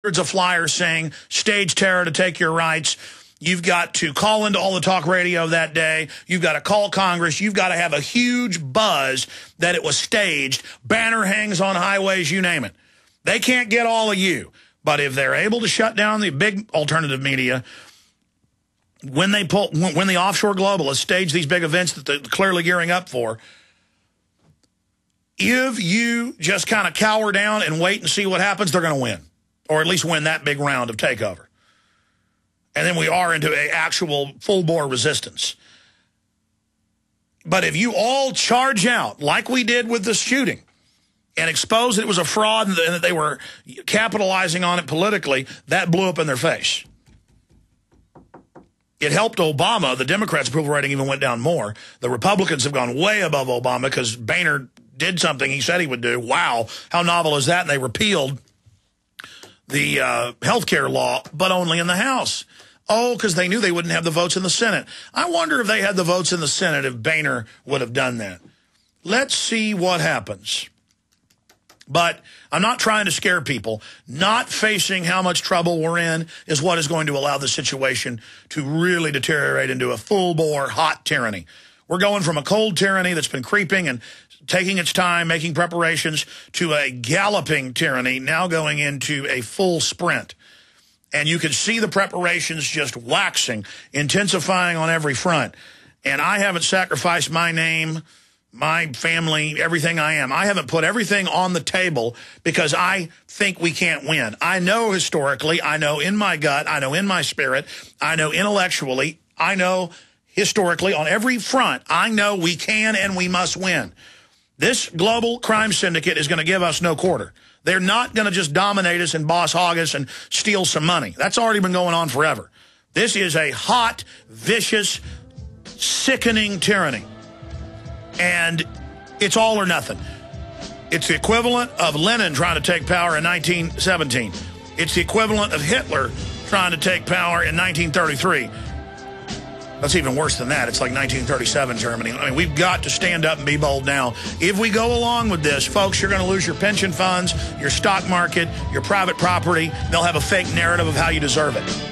of flyers saying, stage terror to take your rights. You've got to call into all the talk radio that day. You've got to call Congress. You've got to have a huge buzz that it was staged. Banner hangs on highways, you name it. They can't get all of you. But if they're able to shut down the big alternative media, when the offshore globalists stage these big events that they're clearly gearing up for, if you just kind of cower down and wait and see what happens, they're going to win. Or at least win that big round of takeover. And then we are into an actual full-bore resistance. But if you all charge out, like we did with the shooting, and expose that it was a fraud and that they were capitalizing on it politically, that blew up in their face. It helped Obama. The Democrats' approval rating even went down more. The Republicans have gone way above Obama because Boehner did something he said he would do. Wow, how novel is that? And they repealed the health care law, but only in the House. Oh, because they knew they wouldn't have the votes in the Senate. I wonder if they had the votes in the Senate if Boehner would have done that. Let's see what happens. But I'm not trying to scare people. Not facing how much trouble we're in is what is going to allow the situation to really deteriorate into a full-bore hot tyranny. We're going from a cold tyranny that's been creeping and taking its time, making preparations, to a galloping tyranny, now going into a full sprint. And you can see the preparations just waxing, intensifying on every front. And I haven't sacrificed my name, my family, everything I am. I haven't put everything on the table because I think we can't win. I know historically, I know in my gut, I know in my spirit, I know intellectually, I know historically on every front, I know we can and we must win. This global crime syndicate is going to give us no quarter. They're not going to just dominate us and boss hog us and steal some money. That's already been going on forever. This is a hot, vicious, sickening tyranny. And it's all or nothing. It's the equivalent of Lenin trying to take power in 1917. It's the equivalent of Hitler trying to take power in 1933. That's even worse than that. It's like 1937 Germany. I mean, we've got to stand up and be bold now. If we go along with this, folks, you're going to lose your pension funds, your stock market, your private property. They'll have a fake narrative of how you deserve it.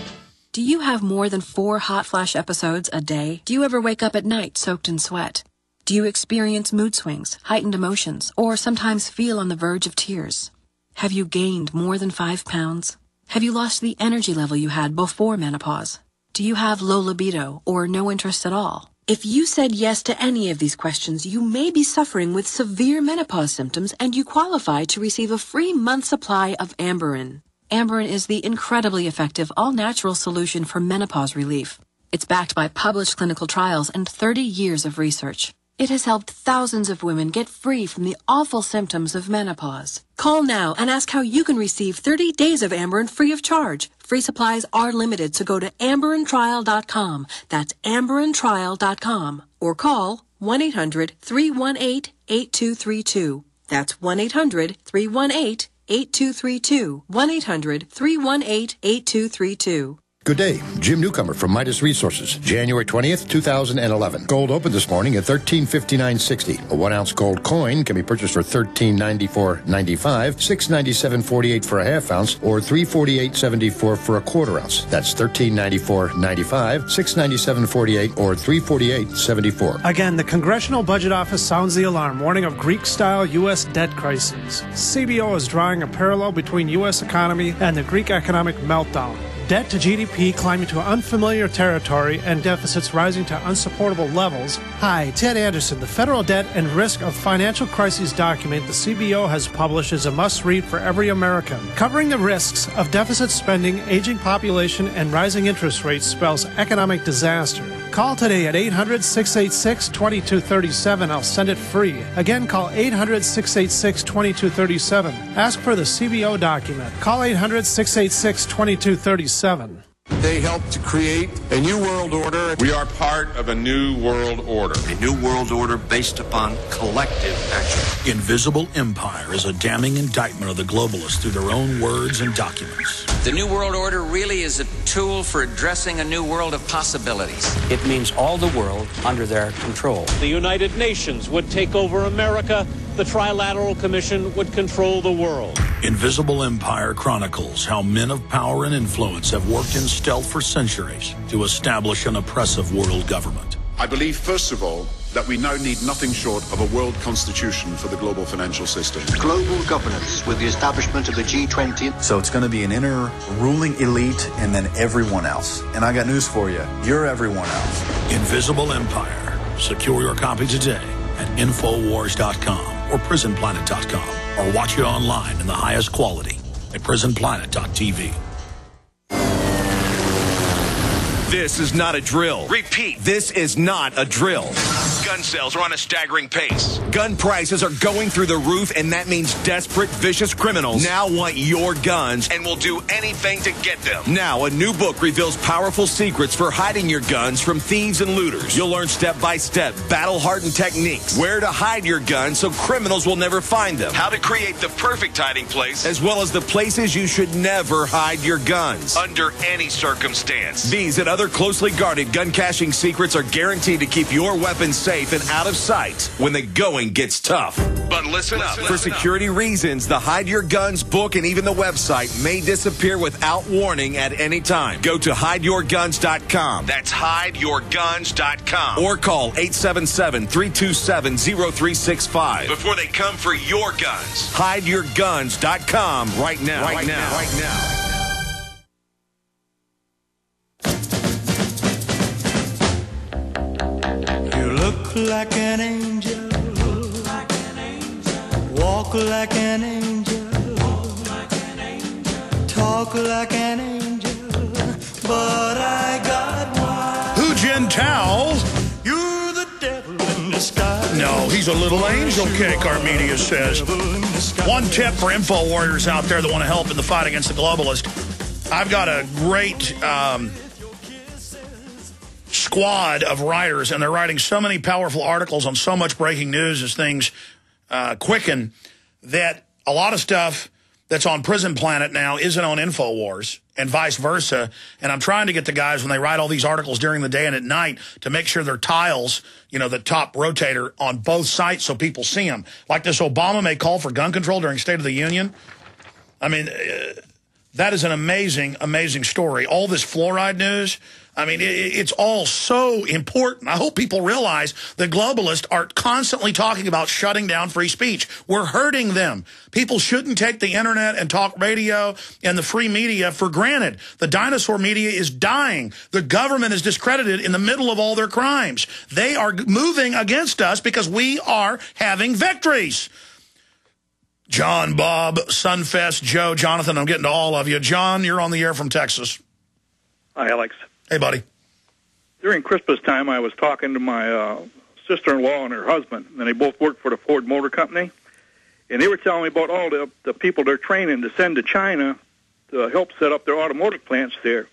Do you have more than 4 hot flash episodes a day? Do you ever wake up at night soaked in sweat? Do you experience mood swings, heightened emotions, or sometimes feel on the verge of tears? Have you gained more than 5 pounds? Have you lost the energy level you had before menopause? Do you have low libido or no interest at all? If you said yes to any of these questions, you may be suffering with severe menopause symptoms and you qualify to receive a free month supply of Amberen. Amberen is the incredibly effective all-natural solution for menopause relief. It's backed by published clinical trials and 30 years of research. It has helped thousands of women get free from the awful symptoms of menopause. Call now and ask how you can receive 30 days of Amberen free of charge. Free supplies are limited, so go to AmberenTrial.com. That's AmberenTrial.com. Or call 1-800-318-8232. That's 1-800-318-8232. 1-800-318-8232. Good day. Jim Newcomer from Midas Resources. January 20th, 2011. Gold opened this morning at $13.59.60. A 1-ounce gold coin can be purchased for $13.94.95, $6.97.48 for a half ounce, or $3.48.74 for a quarter ounce. That's $13.94.95, $6.97.48, or $3.48.74. Again, the Congressional Budget Office sounds the alarm, warning of Greek-style U.S. debt crises. CBO is drawing a parallel between U.S. economy and the Greek economic meltdown. Debt to GDP climbing to unfamiliar territory and deficits rising to unsupportable levels. Hi, Ted Anderson. The Federal Debt and Risk of Financial Crises document the CBO has published is a must-read for every American. Covering the risks of deficit spending, aging population, and rising interest rates spells economic disaster. Call today at 800-686-2237. I'll send it free. Again, call 800-686-2237. Ask for the CBO document. Call 800-686-2237. They helped to create a new world order. We are part of a new world order. A new world order based upon collective action. Invisible Empire is a damning indictment of the globalists through their own words and documents. The new world order really is a tool for addressing a new world of possibilities. It means all the world under their control. The United Nations would take over America. The Trilateral Commission would control the world. Invisible Empire chronicles how men of power and influence have worked in stealth for centuries to establish an oppressive world government. I believe, first of all, that we now need nothing short of a world constitution for the global financial system. Global governance with the establishment of the G20. So it's going to be an inner ruling elite and then everyone else. And I got news for you. You're everyone else. Invisible Empire. Secure your copy today at Infowars.com or PrisonPlanet.com, or watch it online in the highest quality at PrisonPlanet.tv. This is not a drill. Repeat. This is not a drill. Gun sales are on a staggering pace. Gun prices are going through the roof, and that means desperate, vicious criminals now want your guns and will do anything to get them. Now, a new book reveals powerful secrets for hiding your guns from thieves and looters. You'll learn step-by-step, battle-hardened techniques, where to hide your guns so criminals will never find them, how to create the perfect hiding place, as well as the places you should never hide your guns. Under any circumstance. These and other closely guarded gun caching secrets are guaranteed to keep your weapons safe and out of sight when the going gets tough. But listen up. For security reasons, the Hide Your Guns book and even the website may disappear without warning at any time. Go to hideyourguns.com. That's hideyourguns.com. Or call 877-327-0365. Before they come for your guns. Hideyourguns.com right now. Right now. Look like an angel, walk like an angel, talk like an angel, but I got one. Hu Jintao. You're the devil in disguise. No, he's a little angel cake, our media says. One tip for info warriors out there that want to help in the fight against the globalist. I've got a great squad of writers, and they're writing so many powerful articles on so much breaking news as things quicken, that a lot of stuff that's on Prison Planet now isn't on InfoWars, and vice versa. And I'm trying to get the guys, when they write all these articles during the day and at night, to make sure their tiles, you know, the top rotator on both sites so people see them. Like this Obama may call for gun control during State of the Union. I mean, that is an amazing, amazing story. All this fluoride news, I mean, it's all so important. I hope people realize the globalists are constantly talking about shutting down free speech. We're hurting them. People shouldn't take the internet and talk radio and the free media for granted. The dinosaur media is dying. The government is discredited in the middle of all their crimes. They are moving against us because we are having victories. John, Bob, Sunfest, Joe, Jonathan, I'm getting to all of you. John, you're on the air from Texas. Hi, Alex. Hey, buddy. During Christmas time, I was talking to my sister-in-law and her husband, and they both worked for the Ford Motor Company, and they were telling me about all the people they're training to send to China to help set up their automotive plants there.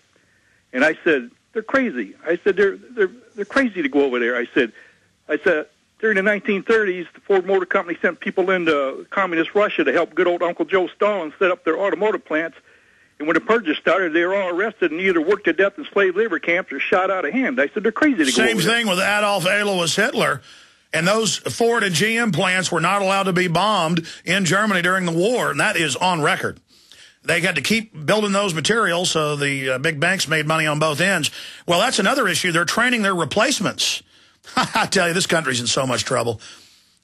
And I said, they're crazy. I said, they're crazy to go over there. I said, during the 1930s, the Ford Motor Company sent people into communist Russia to help good old Uncle Joe Stalin set up their automotive plants. And when the purges started, they were all arrested and either worked to death in slave labor camps or shot out of hand. I said, they're crazy to go over there. Same thing with Adolf Alois Hitler. And those Ford and GM plants were not allowed to be bombed in Germany during the war, and that is on record. They had to keep building those materials, so the big banks made money on both ends. Well, that's another issue. They're training their replacements. I tell you, this country's in so much trouble.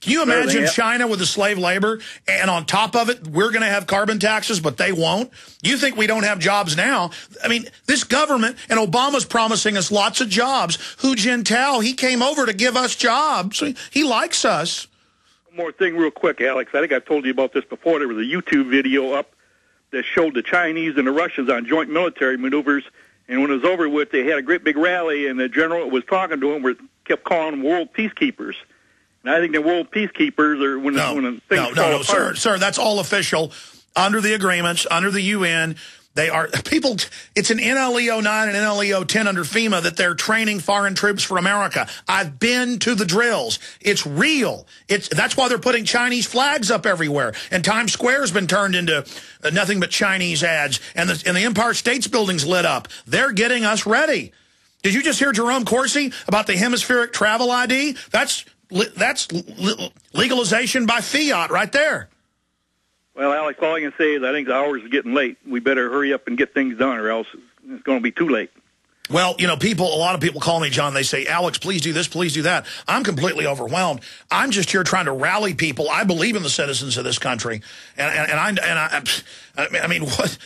Can you imagine China with the slave labor, and on top of it, we're going to have carbon taxes, but they won't? You think we don't have jobs now? I mean, this government, and Obama's promising us lots of jobs. Hu Jintao, he came over to give us jobs. He likes us. One more thing real quick, Alex. I think I've told you about this before. There was a YouTube video up that showed the Chinese and the Russians on joint military maneuvers, and when it was over with, they had a great big rally, and the general was talking to them, kept calling them world peacekeepers. And I think the world peacekeepers are when things fall apart. Sir, that's all official under the agreements, under the UN. They are people. It's an NLEO 9 and NLEO 10 under FEMA that they're training foreign troops for America. I've been to the drills. It's real. That's why they're putting Chinese flags up everywhere. And Times Square has been turned into nothing but Chinese ads. And the Empire State's building's lit up. They're getting us ready. Did you just hear Jerome Corsi about the hemispheric travel ID? That's legalization by fiat right there. Well, Alex, all I can say is I think the hours are getting late. We better hurry up and get things done, or else it's going to be too late. Well, you know, a lot of people call me, John. They say, Alex, please do this, please do that. I'm completely overwhelmed. I'm just here trying to rally people. I believe in the citizens of this country, I mean, what?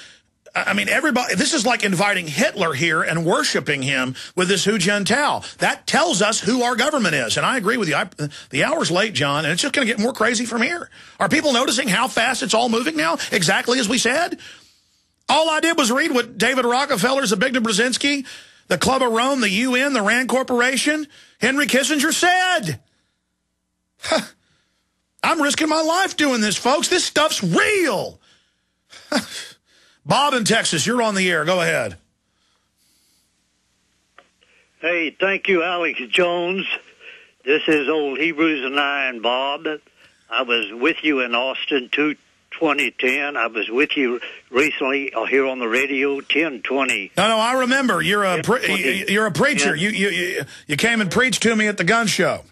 I mean, everybody, this is like inviting Hitler here and worshiping him with this Hu Jintao. That tells us who our government is. And I agree with you. The hour's late, John, and it's just going to get more crazy from here. Are people noticing how fast it's all moving now? Exactly as we said? All I did was read what David Rockefeller, Zbigniew Brzezinski, the Club of Rome, the UN, the Rand Corporation, Henry Kissinger said. I'm risking my life doing this, folks. This stuff's real. Bob in Texas, you're on the air. Go ahead. Hey, thank you, Alex Jones. This is old Hebrews 9, Bob. I was with you in Austin 2010. I was with you recently here on the radio 1020. No, I remember. You're a preacher. You came and preached to me at the gun show.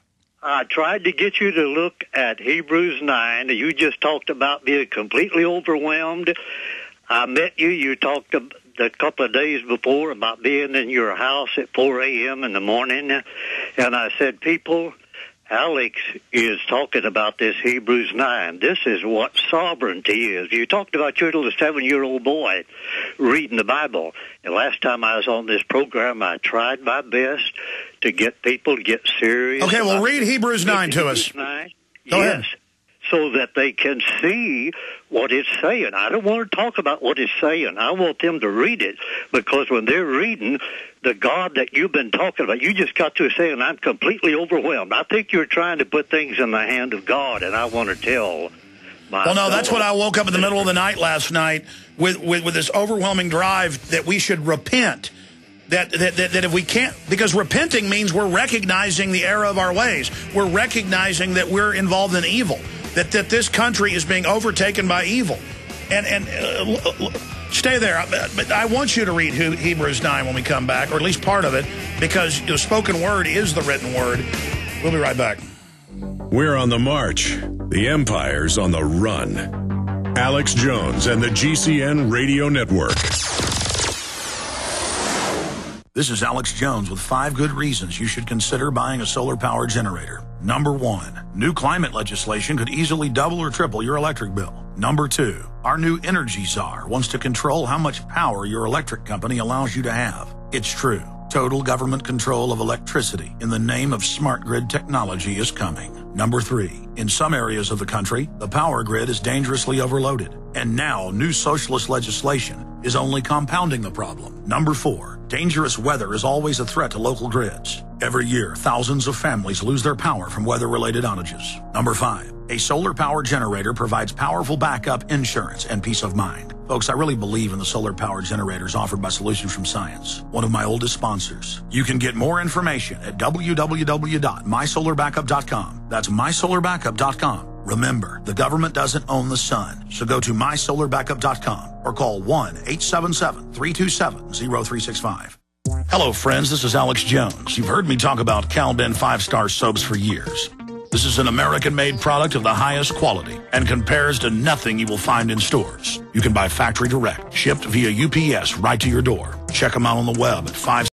I tried to get you to look at Hebrews 9. You just talked about being completely overwhelmed. I met you. You talked a couple of days before about being in your house at 4 a.m. in the morning. And I said, people, Alex is talking about this Hebrews 9. This is what sovereignty is. You talked about your little 7-year-old boy reading the Bible. And last time I was on this program, I tried my best to get people to get serious. Okay, well, read Hebrews 9 to us. Go ahead. So that they can see what it's saying. I don't want to talk about what it's saying. I want them to read it, because when they're reading the God that you've been talking about, you just got to saying, I'm completely overwhelmed. I think you're trying to put things in the hand of God, and I want to tell my Well, no, that's what I woke up in the middle of the night last night with this overwhelming drive that we should repent. That if we can't, because repenting means we're recognizing the error of our ways. We're recognizing that we're involved in evil. That this country is being overtaken by evil. And stay there. But I want you to read Hebrews 9 when we come back, or at least part of it, because the spoken word is the written word. We'll be right back. We're on the march. The empire's on the run. Alex Jones and the GCN Radio Network. This is Alex Jones with 5 good reasons you should consider buying a solar power generator. Number 1, new climate legislation could easily double or triple your electric bill. Number 2, our new energy czar wants to control how much power your electric company allows you to have. It's true. Total government control of electricity in the name of smart grid technology is coming. Number 3, in some areas of the country, the power grid is dangerously overloaded. And now new socialist legislation is only compounding the problem. Number 4, dangerous weather is always a threat to local grids. Every year, thousands of families lose their power from weather-related outages. Number 5, a solar power generator provides powerful backup insurance and peace of mind. Folks, I really believe in the solar power generators offered by Solutions from Science, one of my oldest sponsors. You can get more information at www.mysolarbackup.com. That's mysolarbackup.com. Remember, the government doesn't own the sun, so go to mysolarbackup.com or call 1-877-327-0365. Hello, friends. This is Alex Jones. You've heard me talk about Cal-Ben 5-star soaps for years. This is an American-made product of the highest quality and compares to nothing you will find in stores. You can buy factory direct, shipped via UPS right to your door. Check them out on the web at 5